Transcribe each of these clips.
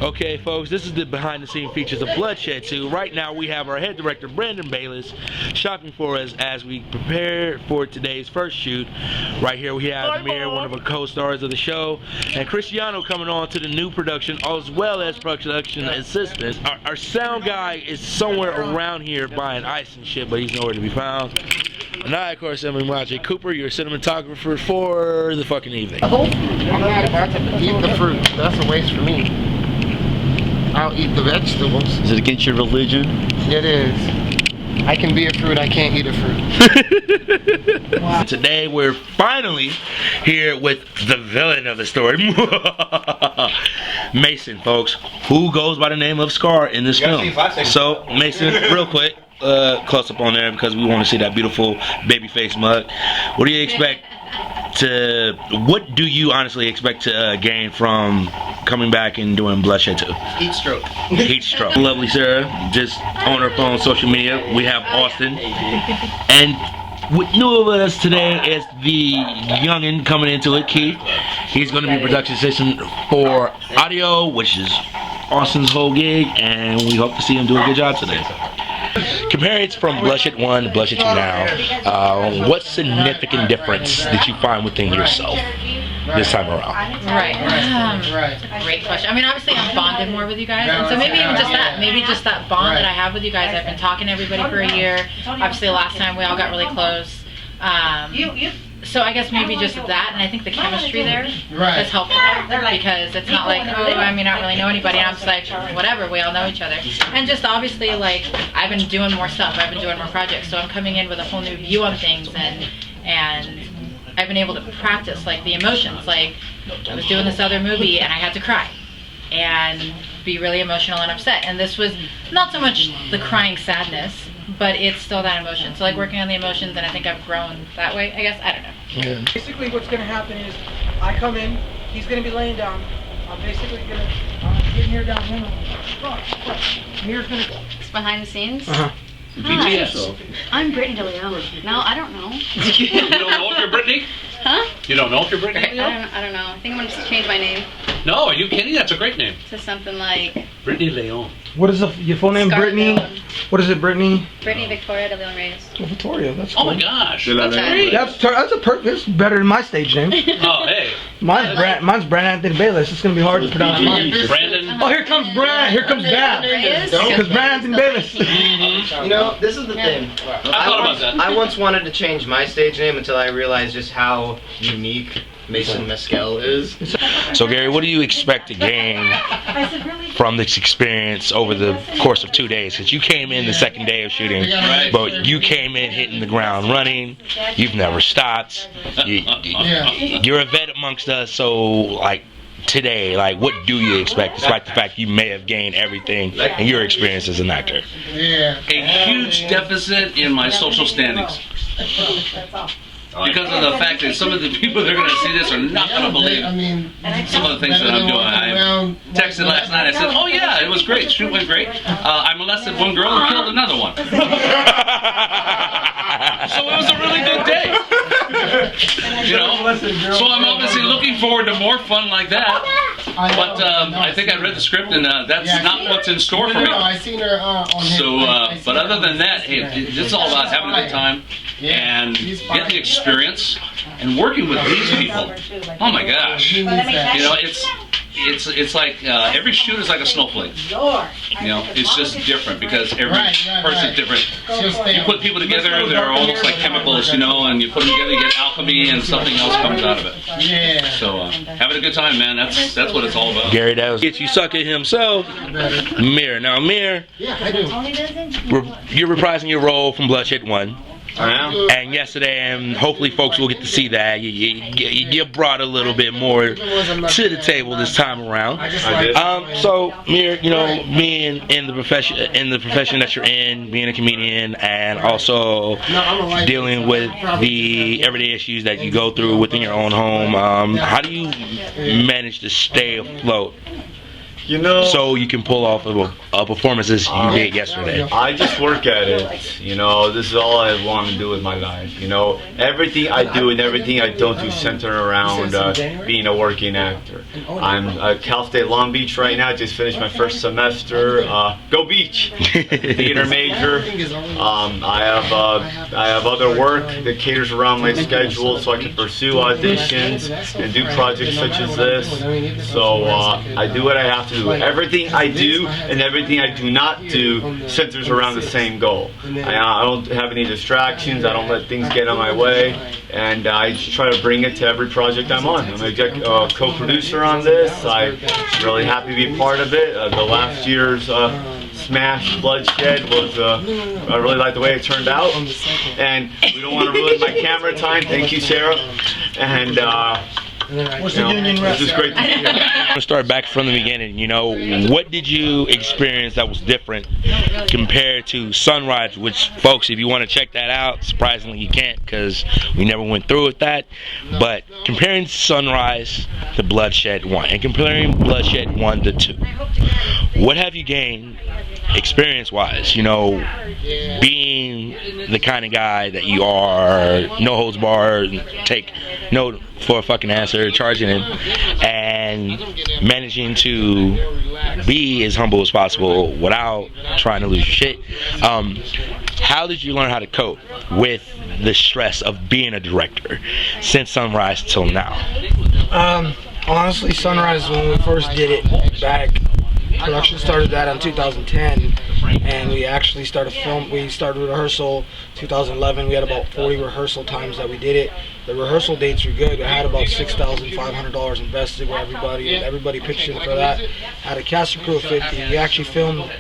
Okay, folks, this is the behind-the-scenes features of Bloodshed 2. Right now, we have our head director, Branden Bayless, shopping for us as we prepare for today's first shoot. Right here, we have Mir, one of the co-stars of the show, and Cristiano coming on to the new production, as well as production assistants. Our sound guy is somewhere around here buying ice and shit, but he's nowhere to be found. And I, of course, am Raji Cooper, your cinematographer for the fucking evening. I'm not about to eat the fruit. That's a waste for me. I'll eat the vegetables. Is it against your religion? It is. I can be a fruit, I can't eat a fruit. Wow. Today we're finally here with the villain of the story. Mason, folks, who goes by the name of Scar in this film. So, Mason, real quick, close up on there because we want to see that beautiful baby face mug. What do you expect what do you honestly expect to gain from coming back and doing Bloodshed 2? Heat stroke. Heat stroke. Lovely Sarah, just on her phone, social media. We have Austin. And with new of us today is the youngin' coming into it, Keith. He's going to be production assistant for audio, which is Austin's whole gig, and we hope to see him do a good job today. Compare it from Bloodshed 1 to Bloodshed 2 now. What significant difference did you find within yourself this time around? Right. Great question. I mean, obviously I'm bonded more with you guys, and so maybe even just that. Maybe just that bond that I have with you guys. I've been talking to everybody for a year. Obviously, last time we all got really close. So I guess maybe just that, and I think the chemistry there has helped because it's not like, oh, I mean, I don't really know anybody, and I'm just like, whatever, we all know each other. And just obviously, like, I've been doing more stuff, I've been doing more projects, so I'm coming in with a whole new view on things, and I've been able to practice, like, the emotions. Like, I was doing this other movie, and I had to cry and be really emotional and upset, and this was not so much the crying sadness, but it's still that emotion. So like working on the emotions, and I think I've grown that way, I guess. I don't know. Yeah. Basically what's going to happen is I come in, he's going to be laying down. I'm basically going to get Mir down. Mir's going to... It's behind the scenes? Uh-huh. Hi, I'm Brittany DeLeon. No, I don't know. You don't know if you're Brittany? Huh? You don't know if you're Brittany? I don't know. I think I'm going to change my name No, are you kidding? That's a great name. to something like Brittany Leon. What is your full name, Scarlett Brittany? Leon. What is it, Brittany? Brittany Victoria DeLeon Reyes. Oh, Victoria, that's Oh cool. my gosh. What's that? That's a perfect. It's better than my stage name. Oh, hey. Mine's Branden Bayless. It's gonna be hard to pronounce mine. Branden. Oh, here comes Brand. Here comes Dad. Reyes? Because Branden Bayless. You know, this is the thing. I thought about that. I once wanted to change my stage name until I realized just how unique Mason Mescal is. So Gary, what do you expect to gain from this experience over the course of 2 days? Because you came in the second day of shooting, but you came in hitting the ground running. You've never stopped. You're a vet amongst us, so like today, like what do you expect despite the fact you may have gained everything in your experience as an actor? A huge deficit in my social standings. Because of the fact that some of the people that are going to see this are not going to believe some of the things that I'm doing. I texted last night, I said, oh yeah, it was great, shoot went great. I molested one girl and killed another one. So it was a really good day. You know, so I'm obviously looking forward to more fun like that. But I think I read the script, and that's not what's in store for me. So, but other than that, hey, it's all about having a good time and getting the experience and working with these people. Oh my gosh, you know, it's like every shoot is like a snowflake. You know, it's just different because every person's different. You put people together, they're almost like chemicals, you know, and you put them together, you get alchemy, and something else comes out of it. So having a good time, man. That's what it's all about. Gary, that was Get You Sucker himself, Mir. Now, Mir, you're reprising your role from Bloodshed 1. And yesterday, and hopefully folks will get to see that, you brought a little bit more to the table this time around. So, Mir, you know, being in the profession that you're in, being a comedian, and also dealing with the everyday issues that you go through within your own home, how do you manage to stay afloat You know, so you can pull off a performances you did yesterday? I just work at it. You know, this is all I want to do with my life. You know, everything I do and everything I don't do center around being a working actor. I'm at Cal State Long Beach right now. Just finished my first semester. Go Beach! Theater major. I have other work that caters around my schedule, so I can pursue auditions and do projects such as this. So I do what I have to do. Everything I do and everything I do not do centers around the same goal. I don't have any distractions. I don't let things get in my way, and I just try to bring it to every project I'm on. I'm a co-producer on this. I'm really happy to be part of it. The last year's smash Bloodshed was I really like the way it turned out, and we don't want to ruin my camera time. Thank you, Sarah. And What's the union rep? This is great to see you. I'm gonna start back from the beginning. You know, what did you experience that was different compared to Sunrise? Which, folks, if you want to check that out, surprisingly you can't because we never went through with that. But comparing Sunrise to Bloodshed 1 and comparing Bloodshed 1 to 2, what have you gained experience-wise? You know, being the kind of guy that you are, no holds barred, take no for a fucking answer, charging him, and managing to be as humble as possible without trying to lose your shit. How did you learn how to cope with the stress of being a director since Sunrise till now? Honestly, Sunrise, when we first did it back, production started that in 2010, and we actually started film. We started rehearsal 2011. We had about 40 rehearsal times that we did it. The rehearsal dates were good. I had about $6,500 invested with everybody, and everybody pitched in for that. Had a cast and crew of 50. We actually filmed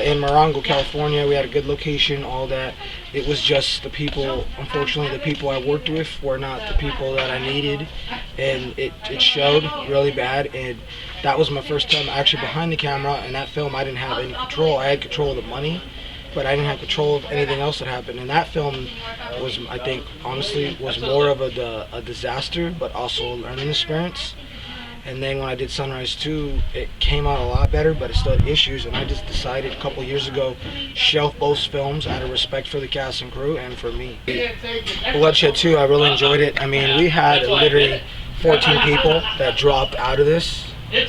in Morongo, California. We had a good location, all that. It was just the people, unfortunately, the people I worked with were not the people that I needed, and it showed really bad. And that was my first time actually behind the camera. And that film, I didn't have any control. I had control of the money, but I didn't have control of anything else that happened. And that film was, I think, honestly, was more of a disaster, but also a learning experience. And then when I did Sunrise 2, it came out a lot better, but it still had issues. And I just decided a couple years ago, shelf both films out of respect for the cast and crew and for me. Bloodshed 2, I really enjoyed it. I mean, we had literally 14 people that dropped out of this.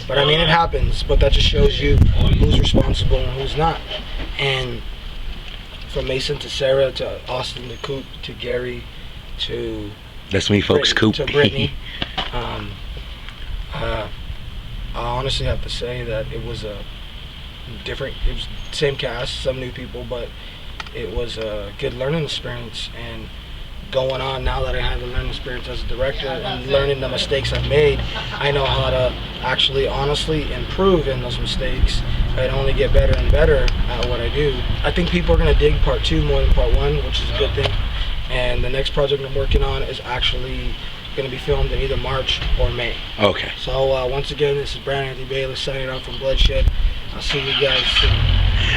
But I mean, it happens, but that just shows you who's responsible and who's not. And from Mason to Sarah to Austin to Coop to Gary to... That's me, folks, Coop. To Brittany. I honestly have to say that it was a different, it was same cast, some new people, but it was a good learning experience. And going on now that I have the learning experience as a director and learning the mistakes I've made, I know how to actually honestly improve in those mistakes and only get better and better at what I do. I think people are going to dig part 2 more than part 1, which is a good thing. And the next project I'm working on is actually going to be filmed in either March or May. Okay. So once again, this is Branden Bayless signing off from Bloodshed. I'll see you guys soon.